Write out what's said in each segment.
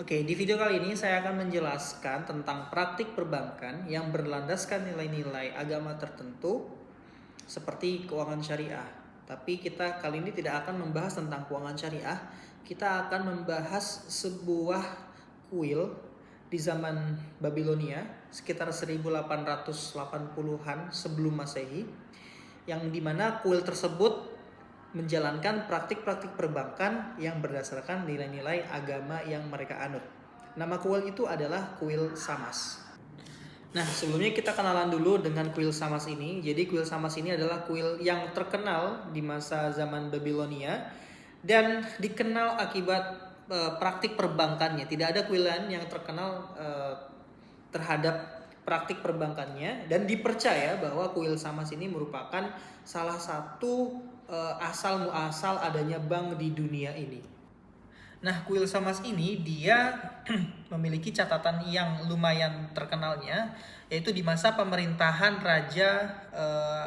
Oke, di video kali ini saya akan menjelaskan tentang praktik perbankan yang berlandaskan nilai-nilai agama tertentu seperti keuangan syariah. Tapi kita kali ini tidak akan membahas tentang keuangan syariah, kita akan membahas sebuah kuil di zaman Babilonia sekitar 1880-an sebelum Masehi, yang dimana kuil tersebut menjalankan praktik-praktik perbankan yang berdasarkan nilai-nilai agama yang mereka anut. Nama kuil itu adalah kuil Samas. Nah, sebelumnya kita kenalan dulu dengan kuil Samas ini. Jadi kuil Samas ini adalah kuil yang terkenal di masa zaman Babilonia dan dikenal akibat praktik perbankannya. Tidak ada kuil lain yang terkenal terhadap praktik perbankannya, dan dipercaya bahwa kuil Samas ini merupakan salah satu asal muasal adanya bank di dunia ini. Nah, kuil Samas ini dia memiliki catatan yang lumayan terkenalnya, yaitu di masa pemerintahan Raja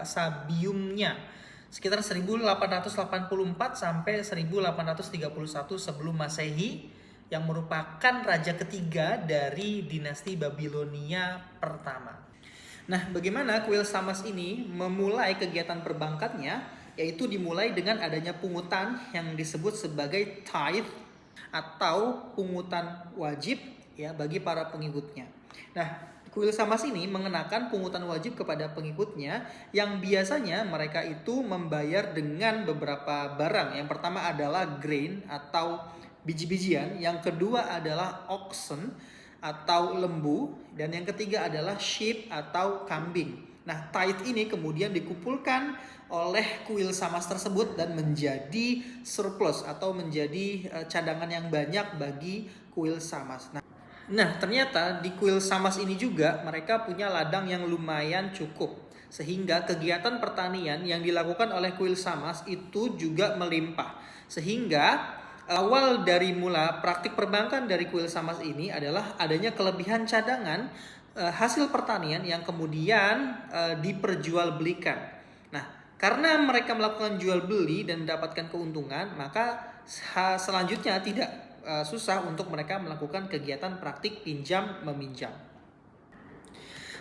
Sabiumnya sekitar 1884 sampai 1831 sebelum Masehi, yang merupakan raja ketiga dari dinasti Babilonia pertama. Nah, bagaimana kuil Samas ini memulai kegiatan perbankannya? Yaitu dimulai dengan adanya pungutan yang disebut sebagai tithe atau pungutan wajib ya bagi para pengikutnya. Nah, kuil Samas ini mengenakan pungutan wajib kepada pengikutnya yang biasanya mereka itu membayar dengan beberapa barang. Yang pertama adalah grain atau biji-bijian, yang kedua adalah oxen atau lembu, dan yang ketiga adalah sheep atau kambing. Nah, tithe ini kemudian dikumpulkan oleh kuil Samas tersebut dan menjadi surplus atau menjadi cadangan yang banyak bagi kuil Samas. Nah, ternyata di kuil Samas ini juga mereka punya ladang yang lumayan cukup, sehingga kegiatan pertanian yang dilakukan oleh kuil Samas itu juga melimpah. Sehingga awal dari mula praktik perbankan dari kuil Samas ini adalah adanya kelebihan cadangan hasil pertanian yang kemudian diperjualbelikan. Nah, karena mereka melakukan jual beli dan mendapatkan keuntungan, maka selanjutnya tidak susah untuk mereka melakukan kegiatan praktik pinjam meminjam.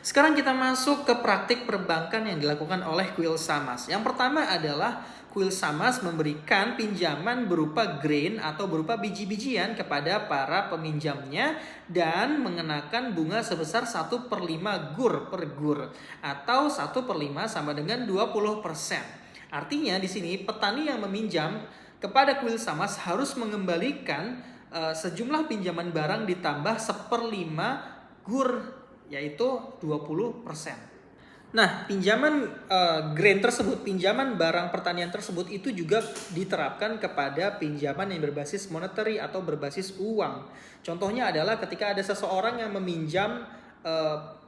Sekarang kita masuk ke praktik perbankan yang dilakukan oleh kuil Samas. Yang pertama adalah kuil Samas memberikan pinjaman berupa grain atau berupa biji-bijian kepada para peminjamnya dan mengenakan bunga sebesar 1/5 gur per gur atau 1/5 sama dengan 20%. Artinya di sini petani yang meminjam kepada kuil Samas harus mengembalikan sejumlah pinjaman barang ditambah 1/5 gur, yaitu 20%. Nah, pinjaman grain tersebut, pinjaman barang pertanian tersebut itu juga diterapkan kepada pinjaman yang berbasis monetary atau berbasis uang. Contohnya adalah ketika ada seseorang yang meminjam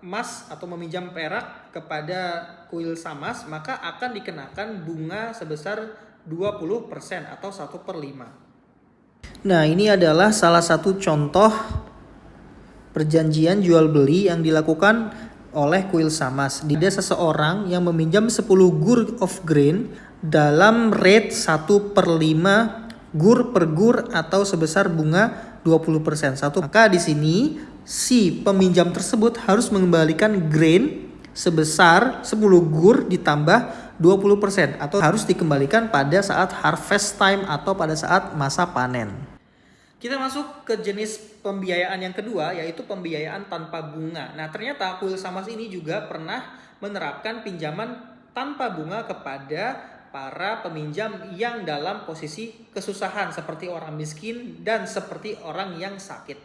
emas atau meminjam perak kepada kuil Samas, maka akan dikenakan bunga sebesar 20% atau 1/5. Nah, ini adalah salah satu contoh perjanjian jual beli yang dilakukan oleh kuil Samas. Ada seseorang yang meminjam 10 gur of grain dalam rate 1/5 gur per gur atau sebesar bunga 20%. Maka di sini si peminjam tersebut harus mengembalikan grain sebesar 10 gur ditambah 20% atau harus dikembalikan pada saat harvest time atau pada saat masa panen. Kita masuk ke jenis pembiayaan yang kedua, yaitu pembiayaan tanpa bunga. Nah, ternyata kuil Samas ini juga pernah menerapkan pinjaman tanpa bunga kepada para peminjam yang dalam posisi kesusahan, seperti orang miskin dan seperti orang yang sakit.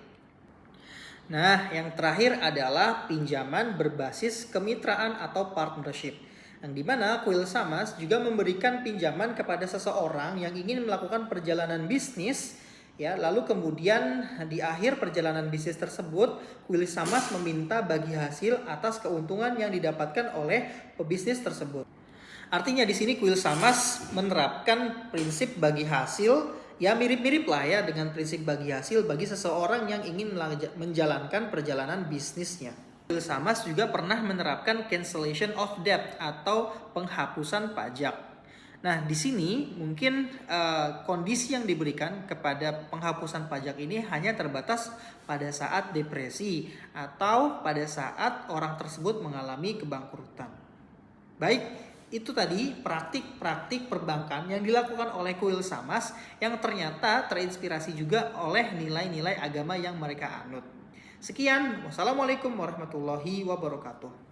Nah, yang terakhir adalah pinjaman berbasis kemitraan atau partnership, yang dimana kuil Samas juga memberikan pinjaman kepada seseorang yang ingin melakukan perjalanan bisnis. Ya, lalu kemudian di akhir perjalanan bisnis tersebut, kuil Samas meminta bagi hasil atas keuntungan yang didapatkan oleh pebisnis tersebut. Artinya di sini kuil Samas menerapkan prinsip bagi hasil, ya mirip-mirip lah ya dengan prinsip bagi hasil bagi seseorang yang ingin menjalankan perjalanan bisnisnya. Kuil Samas juga pernah menerapkan cancellation of debt atau penghapusan pajak. Nah, di sini mungkin kondisi yang diberikan kepada penghapusan pajak ini hanya terbatas pada saat depresi atau pada saat orang tersebut mengalami kebangkrutan. Baik, itu tadi praktik-praktik perbankan yang dilakukan oleh kuil Samas yang ternyata terinspirasi juga oleh nilai-nilai agama yang mereka anut. Sekian, wassalamualaikum warahmatullahi wabarakatuh.